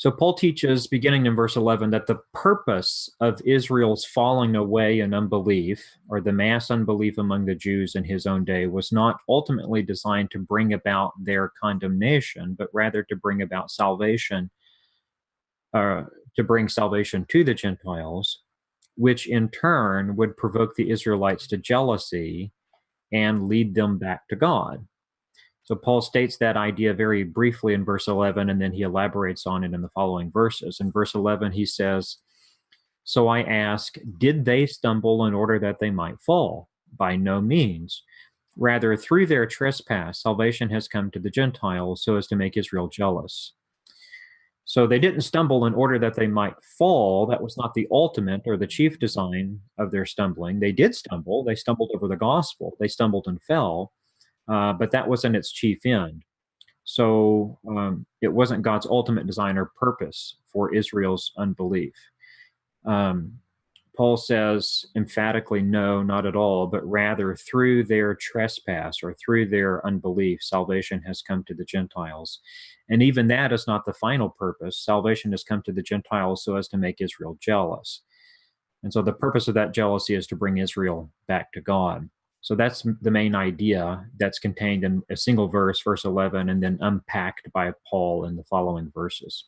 So Paul teaches, beginning in verse 11, that the purpose of Israel's falling away in unbelief, or the mass unbelief among the Jews in his own day, was not ultimately designed to bring about their condemnation, but rather to bring about salvation, to bring salvation to the Gentiles, which in turn would provoke the Israelites to jealousy and lead them back to God. So Paul states that idea very briefly in verse 11, and then he elaborates on it in the following verses. In verse 11, he says, "So I ask, did they stumble in order that they might fall? By no means. Rather, through their trespass, salvation has come to the Gentiles so as to make Israel jealous." So they didn't stumble in order that they might fall. That was not the ultimate or the chief design of their stumbling. They did stumble. They stumbled over the gospel. They stumbled and fell. But that wasn't its chief end. So it wasn't God's ultimate design or purpose for Israel's unbelief. Paul says emphatically, no, not at all, but rather through their trespass or through their unbelief, salvation has come to the Gentiles. And even that is not the final purpose. Salvation has come to the Gentiles so as to make Israel jealous. And so the purpose of that jealousy is to bring Israel back to God. So that's the main idea that's contained in a single verse, verse 11, and then unpacked by Paul in the following verses.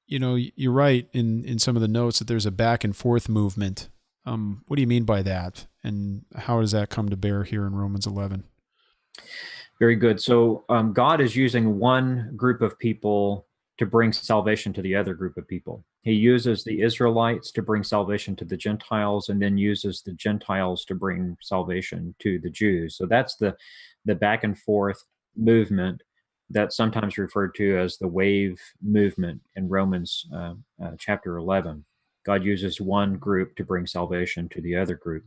You know, you're right in some of the notes that there's a back and forth movement. What do you mean by that? And how does that come to bear here in Romans 11? Very good. So God is using one group of people to bring salvation to the other group of people. He uses the Israelites to bring salvation to the Gentiles, and then uses the Gentiles to bring salvation to the Jews. So that's the back and forth movement that's sometimes referred to as the wave movement in Romans chapter 11. God uses one group to bring salvation to the other group.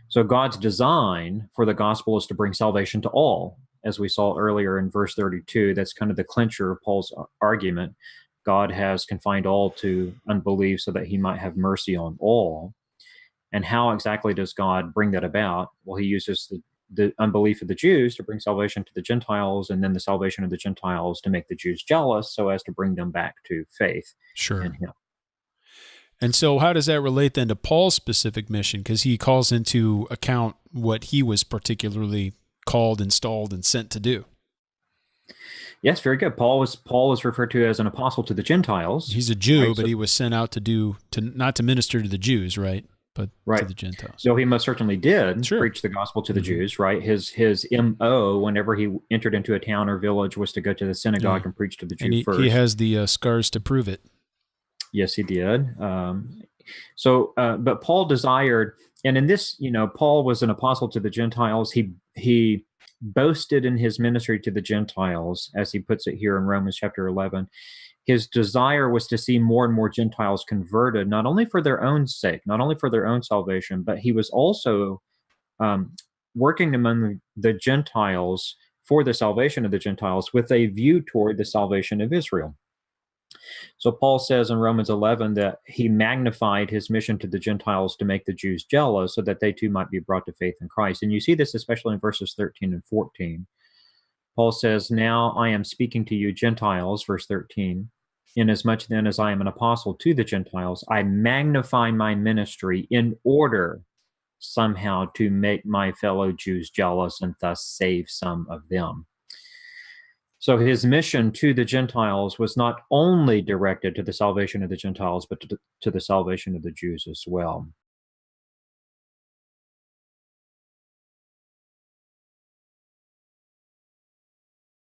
So God's design for the gospel is to bring salvation to all. As we saw earlier in verse 32, that's kind of the clincher of Paul's argument. God has confined all to unbelief so that he might have mercy on all. And how exactly does God bring that about? Well, he uses the unbelief of the Jews to bring salvation to the Gentiles, and then the salvation of the Gentiles to make the Jews jealous so as to bring them back to faith in him. And so how does that relate then to Paul's specific mission? Because he calls into account what he was particularly called, installed, and sent to do. Yes, very good. Paul is referred to as an apostle to the Gentiles. He's a Jew, right? But he was sent out not to minister to the Jews, right? But to the Gentiles. So he most certainly did preach the gospel to the Jews, right? His MO, whenever he entered into a town or village, was to go to the synagogue and preach to the Jews first. He has the scars to prove it. Yes, he did. But Paul desired, and in this, Paul was an apostle to the Gentiles. He boasted in his ministry to the Gentiles, as he puts it here in Romans chapter 11. His desire was to see more and more Gentiles converted, not only for their own sake, not only for their own salvation, but he was also working among the Gentiles for the salvation of the Gentiles with a view toward the salvation of Israel. So Paul says in Romans 11 that he magnified his mission to the Gentiles to make the Jews jealous so that they too might be brought to faith in Christ. And you see this especially in verses 13 and 14. Paul says, "Now I am speaking to you Gentiles," verse 13, "inasmuch then as I am an apostle to the Gentiles, I magnify my ministry in order somehow to make my fellow Jews jealous and thus save some of them." So his mission to the Gentiles was not only directed to the salvation of the Gentiles, but to the salvation of the Jews as well.